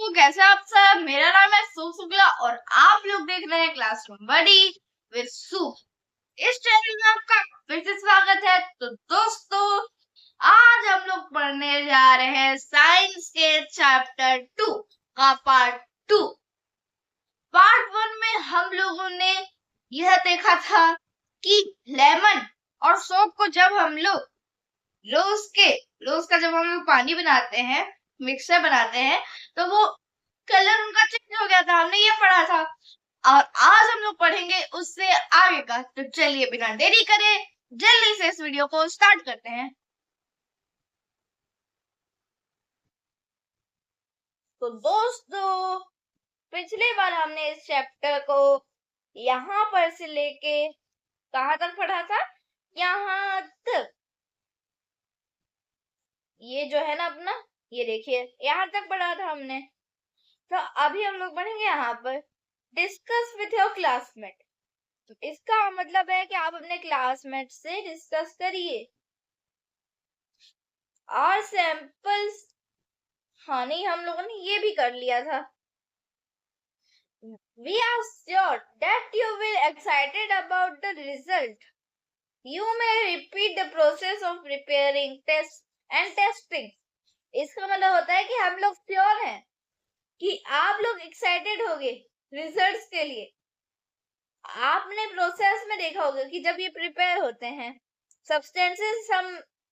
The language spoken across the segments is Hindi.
तो कैसे आप सब। मेरा नाम है सुख शुक्ला और आप लोग देख रहे हैं क्लासरूम बडी विद सुख। इस चैनल में आपका फिर से स्वागत है। तो दोस्तों, आज हम लोग पढ़ने जा रहे हैं साइंस के चैप्टर 2 का पार्ट 2। पार्ट 1 में हम लोगों ने यह देखा था कि लेमन और सोप को जब हम लोग रोज का जब हम लोग पानी बनाते हैं, मिक्सर बनाते हैं, तो वो कलर उनका चेंज हो गया था। हमने ये पढ़ा था और आज हम लोग पढ़ेंगे उससे आगे का। तो चलिए बिना देरी करे जल्दी से इस वीडियो को स्टार्ट करते हैं। तो दोस्तों, पिछले बार हमने इस चैप्टर को यहाँ पर से लेके कहाँ तक पढ़ा था? यहाँ तक। ये जो है ना अपना, ये देखिए यहाँ तक पढ़ा था हमने। तो अभी हम लोग पढ़ेंगे यहाँ पर डिस्कस विथ योर क्लासमेट। तो इसका मतलब है कि आप अपने क्लासमेट से डिस्कस करिए। और सैंपल्स, हाँ नहीं, हम लोगों ने ये भी कर लिया था। We are sure that you will excited about the result. You may repeat the process of preparing, test and testing. इसका मतलब होता है कि हम लोग श्योर हैं कि आप लोग एक्साइटेड होगे रिजल्ट्स के लिए। आपने प्रोसेस में देखा होगा कि जब ये प्रिपेयर होते हैं substances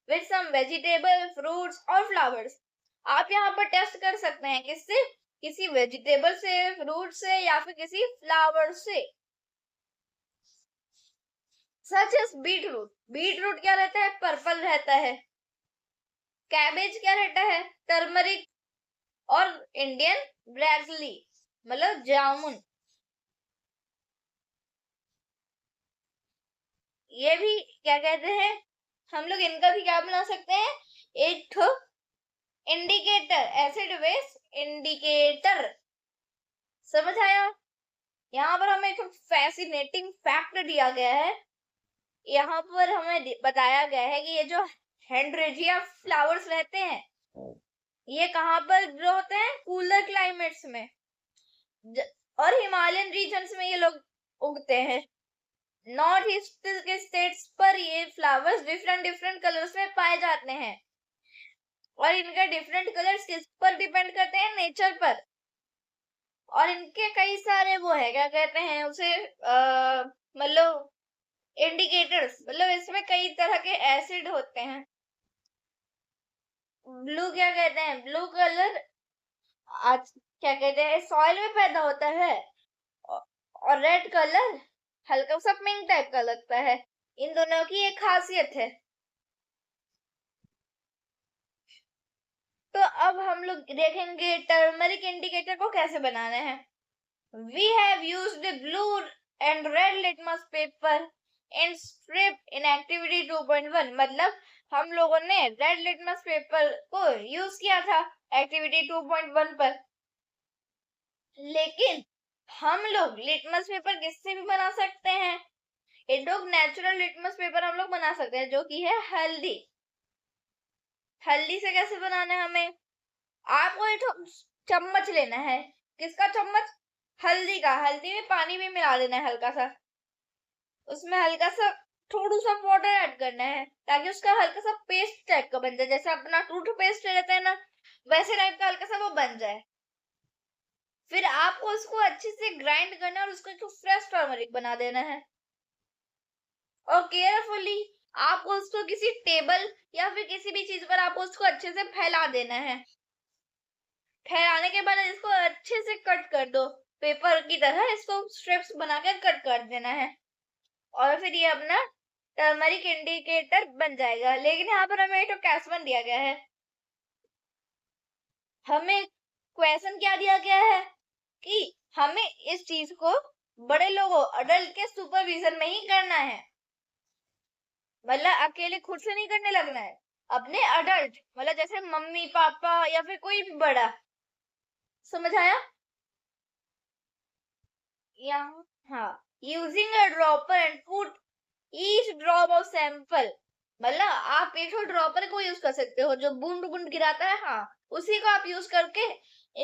with some vegetable, fruits और फ्लावर्स, आप यहाँ पर टेस्ट कर सकते हैं किससे? किसी वेजिटेबल से, फ्रूट से या फिर किसी फ्लावर से। Such as beetroot. बीटरूट क्या रहता है? पर्पल रहता है। कैबेज क्या रहता है? टर्मरिक। और इंडियन ब्रैकली मतलब जामुन, ये भी क्या कहते हैं? हम लोग इनका भी क्या बना सकते हैं? एक ठो इंडिकेटर, एसिड बेस इंडिकेटर। समझ आया? यहाँ पर हमें एक फैसिनेटिंग फैक्ट दिया गया है। यहाँ पर हमें बताया गया है कि ये जो हेंड्रेजिया फ्लावर्स रहते हैं, ये कहाँ पर ग्रो होते हैं? कूलर क्लाइमेट्स में और हिमालयन रीजन्स में ये लोग उगते हैं। नॉर्थ ईस्ट के स्टेट्स पर ये फ्लावर्स डिफरेंट डिफरेंट कलर्स में पाए जाते हैं और इनका डिफरेंट कलर्स किस पर डिपेंड करते हैं? नेचर पर। और इनके कई सारे वो है, क्या कहते हैं उसे, मतलब इंडिकेटर्स, मतलब इसमें कई तरह के एसिड होते हैं। ब्लू क्या कहते हैं? ब्लू कलर आज क्या कहते हैं सॉइल में पैदा होता है और रेड कलर हल्का सा पिंक टाइप का लगता है। इन दोनों की एक खासियत है। तो अब हम लोग देखेंगे टर्मरिक इंडिकेटर को कैसे बनाना है। We have used the blue and red litmus paper and strip in activity 2.1। मतलब हम लोगों ने रेड लिटमस पेपर को यूज किया था एक्टिविटी 2.1 पर। लेकिन हम लोग लिटमस पेपर किससे भी बना सकते हैं? एक लोग नेचुरल लिटमस पेपर हम लोग बना सकते हैं, जो कि है हल्दी। हल्दी से कैसे बनाना है हमें? आपको एक चम्मच लेना है। किसका चम्मच? हल्दी का। हल्दी में पानी भी मिला देना है हल्का सा। उसमें हल्का सा थोड़ा सा वाटर ऐड करना है ताकि उसका हल्का सा पेस्ट टाइप का बन जाए। जैसे अपना टूथपेस्ट रहता है ना, वैसे टाइप का हल्का सा वो बन जाए। फिर आपको उसको अच्छे से ग्राइंड करना है और उसको एक फ्रेश टर्मरिक बना देना है। और केयरफुली आपको उसको किसी टेबल या फिर किसी भी चीज पर आपको उसको अच्छे से फैला देना है। फैलाने के बाद इसको अच्छे से कट कर दो, पेपर की तरह इसको स्ट्रिप्स बनाकर कट कर देना है और फिर ये अपना टर्मरिक इंडिकेटर बन जाएगा। लेकिन यहाँ पर हमें तो कैसवन दिया गया है। हमें क्वेश्चन क्या दिया गया है कि हमें इस चीज को बड़े लोगों, अडल्ट के सुपरविजन में ही करना है। मतलब अकेले खुद से नहीं करने लगना है, अपने अडल्ट मतलब जैसे मम्मी पापा या फिर कोई भी बड़ा। समझ आया? यहाँ हाँ, using a dropper and put each drop of sample. मतलब आप एक ड्रॉपर को यूज कर सकते हो जो बूंद बूंद गिराता है, हाँ उसी को आप यूज करके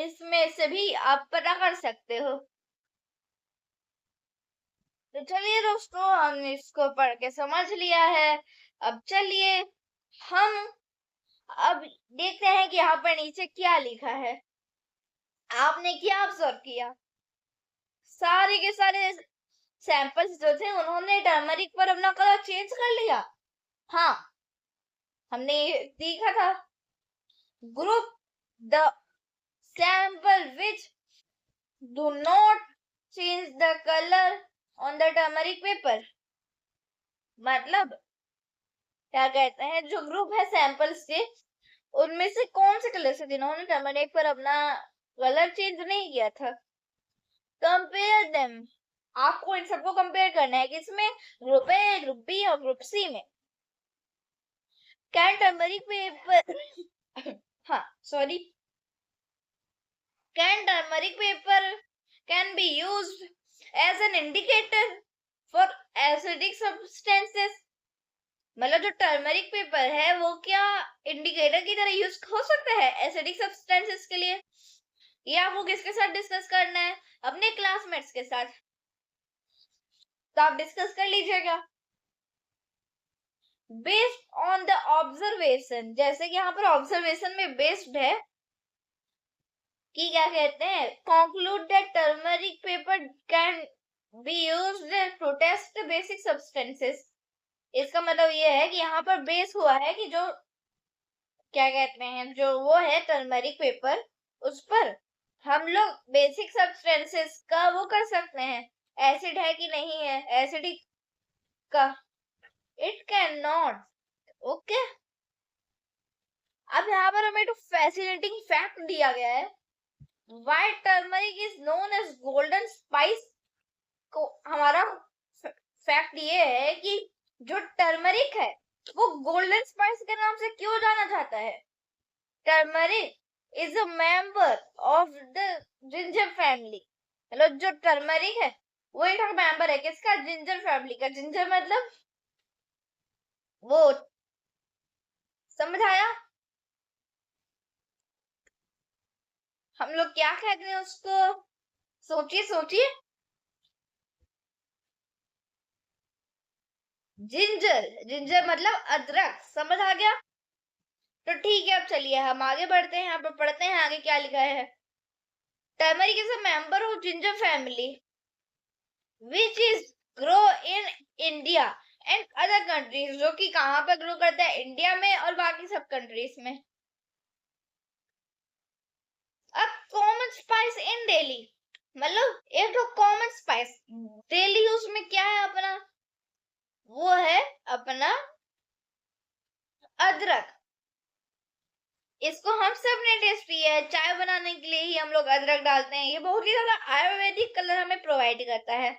इसमें से भी आप पता कर सकते हो। तो चलिए दोस्तों, हमने इसको पढ़ के समझ लिया है। अब चलिए हम अब देखते हैं कि यहाँ पर नीचे क्या लिखा है। आपने क्या ऑब्जर्व किया? सारे के सारे सैंपल्स जो थे उन्होंने टर्मरिक पर अपना कलर चेंज कर लिया। हाँ, हमने देखा था। Group the sample which do not change the color on the turmeric paper। मतलब क्या कहते हैं, जो ग्रुप है सैंपल्स के, उनमें से कौन से कलर से जिन्होंने टर्मरिक पर अपना कलर चेंज नहीं किया था। कंपेयर देम, आपको इन सबको कंपेयर करना है किसमें? ग्रुप ए, ग्रुप बी और ग्रुप सी में। कैन टर्मरिक पेपर हाँ sorry, can turmeric paper can be used as an indicator for acidic substances. मतलब जो टर्मरिक पेपर है वो क्या इंडिकेटर की तरह यूज हो सकता है एसिडिक सब्सटेंसेस के लिए? ये आपको किसके साथ डिस्कस करना है? अपने क्लासमेट्स के साथ। तो आप डिस्कस कर लीजिएगा। बेस्ड ऑन द ऑब्जर्वेशन, जैसे कि यहाँ पर ऑब्जर्वेशन में बेस्ड है कि क्या कहते हैं, conclude that turmeric paper can be used to test basic substances. इसका मतलब ये है कि यहाँ पर बेस हुआ है कि जो क्या कहते हैं, जो वो है टर्मरिक पेपर, उस पर हम लोग बेसिक सब्सटेंसेस का वो कर सकते हैं, एसिड है कि नहीं है, एसिडिक का। It can not. ओके, अब यहाँ पर हमें तो फैसिनेटिंग फैक्ट दिया गया है। White turmeric is known as golden spice. को हमारा फैक्ट ये है कि जो टर्मरिक है वो गोल्डन स्पाइस के नाम से क्यों जाना जाता है? Turmeric is a member of the ginger family. मतलब जो टर्मरिक है वो एक मेंबर है किसका? जिंजर फैमिली का। जिंजर मतलब वो, समझ आया? हम लोग क्या कहते हैं उसको? सोचिए सोचिए। जिंजर, जिंजर मतलब अदरक। समझ आ गया? तो ठीक है, अब चलिए हम आगे बढ़ते हैं। यहाँ पर पढ़ते हैं आगे क्या लिखा है। Turmeric is a member of ginger family which is grow in India and other countries. जो कि कहाँ पर ग्रो करता है? इंडिया में और बाकी सब कंट्रीज में। अब कॉमन स्पाइस इन डेली, मतलब एक तो कॉमन स्पाइस डेली यूज में क्या है अपना? वो है अपना अदरक। इसको हम सब ने टेस्ट किया है, चाय बनाने के लिए ही हम लोग अदरक डालते हैं। ये बहुत ही ज्यादा आयुर्वेदिक कलर हमें प्रोवाइड करता है।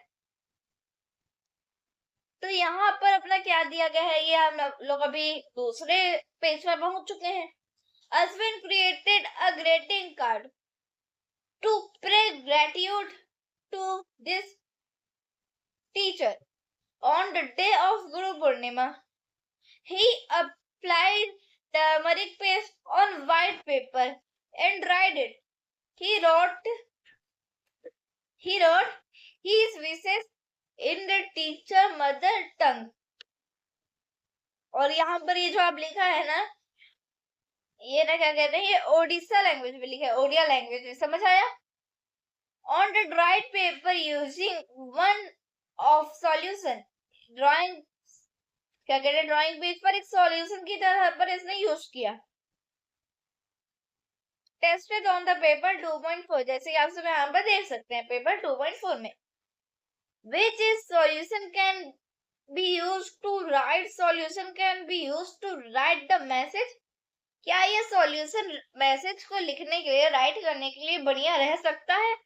तो यहाँ पर अपना क्या दिया गया है, ये हम लोग अभी दूसरे पेज पर पहुंच चुके हैं। Ashwin created a greeting card to pray gratitude to this teacher on the day of Guru Purnima. He applied turmeric paste on white paper and dried it. He wrote his wishes in the teacher mother tongue। और यहाँ पर ये जो आप लिखा है ना, ये ना क्या कहते हैं, ये ओडिशा लैंग्वेज में लिखा है, ओडिया लैंग्वेज में। समझ आया? On the dried paper using one of solution, drawing क्या कहते हैं, ड्राइंग पेज पर एक सॉल्यूशन की तरह पर इसने यूज किया। टेस्टेड ऑन द पेपर 2.4, जैसे कि आप सब यहाँ पर देख सकते हैं पेपर 2.4 में। Which is solution can be used to write, solution can be used to write the message। क्या ये सॉल्यूशन मैसेज को लिखने के लिए, राइट करने के लिए बढ़िया रह सकता है?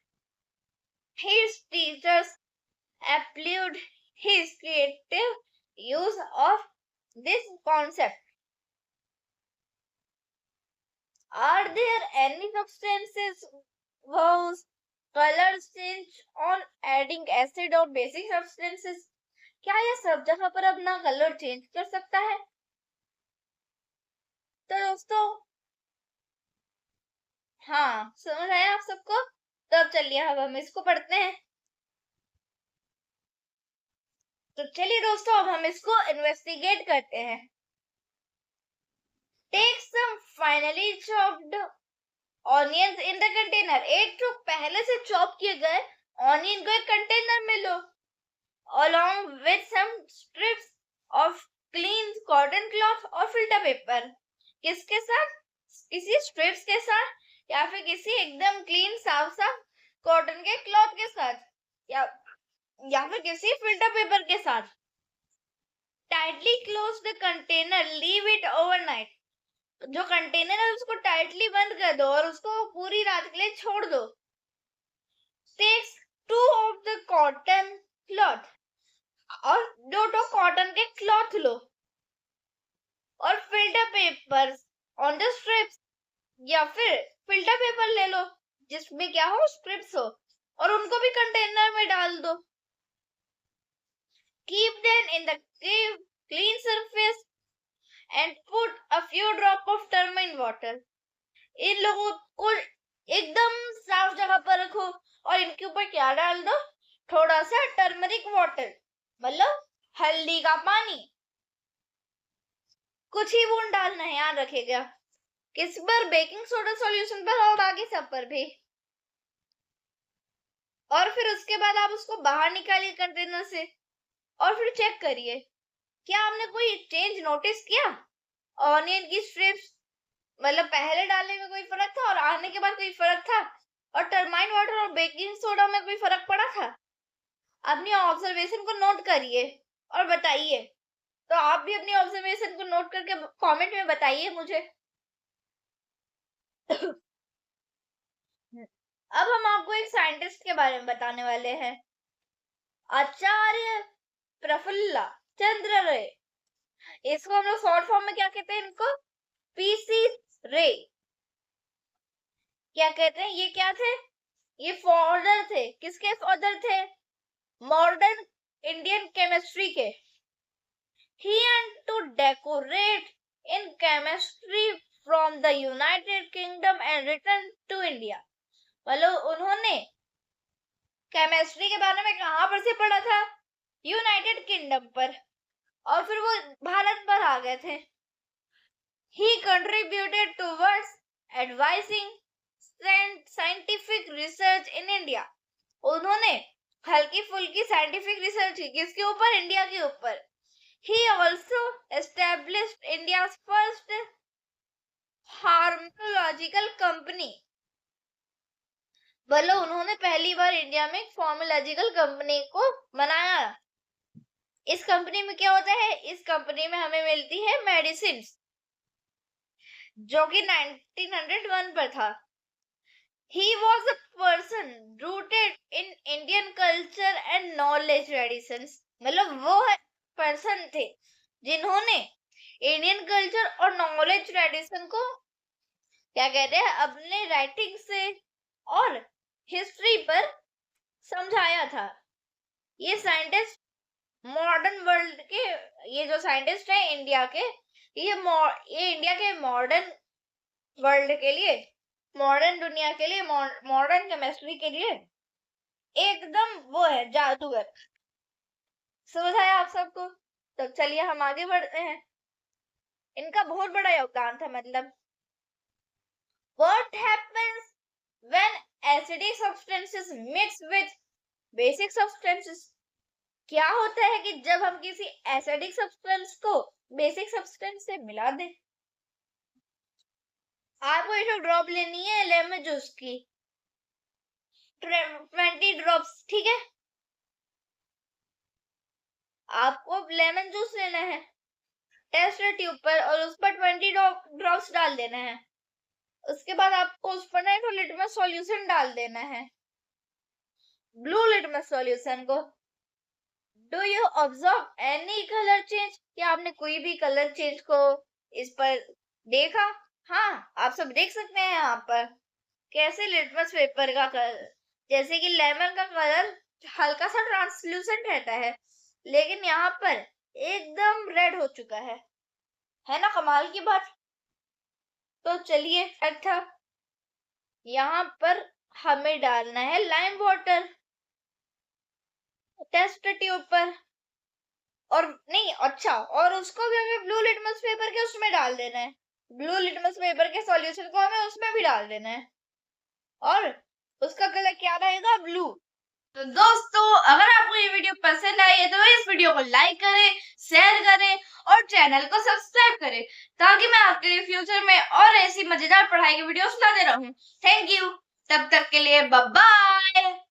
His teachers applaud his creative use of this concept। Are there any substances whose colors change on adding acid or basic substances? क्या ये सब जगह पर अपना कलर चेंज कर सकता है? तो दोस्तों, हाँ समझ आया? चलिए अब हम इसको पढ़ते हैं। तो चलिए दोस्तों अब हम इसको इन्वेस्टिगेट करते हैं। Take some finely chopped onions in the container. एक जो पहले से चॉप किए गए ऑनियन को एक कंटेनर में लो, along with some strips of clean cotton cloth और फिल्टर पेपर। किसके साथ? किसी स्ट्रिप्स के साथ या फिर किसी एकदम क्लीन साफ साफ कॉटन के क्लॉथ के साथ या फिर किसी फिल्टर पेपर के साथ। Tightly close the container, leave it overnight. जो कंटेनर है उसको टाइटली बंद कर दो और उसको पूरी रात के लिए छोड़ दो। Takes 2 of the cotton cloth, और 2 कॉटन के क्लॉथ लो और filter paper on the strips, या फिर फिल्टर पेपर ले लो जिसमें क्या हो, स्ट्रिप्स हो, और उनको भी कंटेनर में डाल दो। Keep them in the clean surface and put a few drop of turmeric water. इन लोगों को एकदम साफ जगह पर रखो और इनके ऊपर क्या डाल दो, थोड़ा सा टर्मरिक वाटर, मतलब हल्दी का पानी, कुछ ही बूंद डालना है, याद रखिएगा। किस पर? बेकिंग सोडा सॉल्यूशन पर और बाकी सब पर भी। और फिर उसके बाद आप उसको बाहर निकालिए कंटेनर से और फिर चेक करिए क्या आपने कोई चेंज नोटिस किया। ऑनियन की स्ट्रिप्स मतलब पहले डालने में कोई फर्क था और आने के बाद कोई फर्क था, और टर्माइन वाटर और बेकिंग सोडा में कोई फर्क पड़ा था? अपनी ऑब्जर्वेशन को नोट करिए और बताइए। तो आप भी अपनी ऑब्जर्वेशन को नोट करके कमेंट में बताइए मुझे। अब हम आपको एक साइंटिस्ट के बारे में बताने वाले हैं, आचार्य प्रफुल्ला चंद्र रे। इसको हम लोग शॉर्ट फॉर्म में क्या कहते हैं? इनको पीसी रे क्या कहते हैं? ये क्या थे? ये फादर थे। किसके फादर थे? मॉडर्न इंडियन केमिस्ट्री के। He and to decorate in chemistry from the United Kingdom and return to India। मतलब उन्होंने केमिस्ट्री के बारे में कहां पर से पढ़ा था? यूनाइटेड किंगडम पर, और फिर वो भारत पर आ गए थे। He contributed towards advising scientific research in India। उन्होंने हल्की फुल्की साइंटिफिक रिसर्च की। किसके ऊपर? इंडिया के ऊपर। He also established India's first pharmacological company। मतलब उन्होंने पहली बार इंडिया में एक फार्मालॉजिकल कंपनी को बनाया। इस कंपनी में क्या होता है? इस कंपनी में हमें मिलती है मेडिसिन, जो कि 1901 पर था। He was a person rooted in Indian culture and knowledge traditions। मतलब वो पर्सन थे जिन्होंने इंडियन कल्चर और नॉलेज ट्रेडिशन को क्या कहते हैं, अपने राइटिंग से और हिस्ट्री पर समझाया था। ये साइंटिस्ट मॉडर्न वर्ल्ड के, ये जो साइंटिस्ट है इंडिया के, ये इंडिया के मॉडर्न वर्ल्ड के लिए, मॉडर्न दुनिया के लिए, मॉडर्न केमिस्ट्री के लिए एकदम वो है, जादूगर। समझ आया आप सबको? तो चलिए हम आगे बढ़ते हैं। इनका बहुत बड़ा योगदान था। मतलब what happens when acidic substances mix with basic substances। क्या होता है कि जब हम किसी एसिडिक सब्सटेंस को बेसिक सब्सटेंस से मिला दें। आपको एक ड्रॉप लेनी है लेमन जूस की, 20 ड्रॉप्स, ठीक है? आपको लेमन जूस लेना है, टेस्ट ट्यूब पर, और उस पर 20 ड्रॉप्स डाल देना है। उसके बाद आपको उस पर ना लिटमस सॉल्यूशन डाल देना है, ब्लू लिटमस सॉल्यूशन को। Do you observe any colour change? क्या आपने कोई भी कलर चेंज को इस पर देखा? हाँ, आप सब देख सकते हैं यहाँ पर कैसे लिटमस पेपर का कलर, जैसे कि लेमन का कलर हल्का सा ट्रांसलूसेंट रहता है, लेकिन यहाँ पर एकदम रेड हो चुका है ना? कमाल की बात। तो चलिए, अच्छा यहाँ पर हमें डालना है लाइम वाटर टेस्ट ट्यूब पर, और नहीं अच्छा, और उसको भी हमें ब्लू लिटमस पेपर के उसमें डाल देना है, ब्लू लिटमस पेपर के सॉल्यूशन को हमें उसमें भी डाल देना है, और उसका कलर क्या रहेगा? ब्लू। तो दोस्तों अगर आपको ये वीडियो पसंद आई है तो इस वीडियो को लाइक करें, शेयर करें और चैनल को सब्सक्राइब करें, ताकि मैं आपके लिए फ्यूचर में और ऐसी मजेदार पढ़ाई की वीडियोस लाते रहूं। थैंक यू, तब तक के लिए बाय बाय।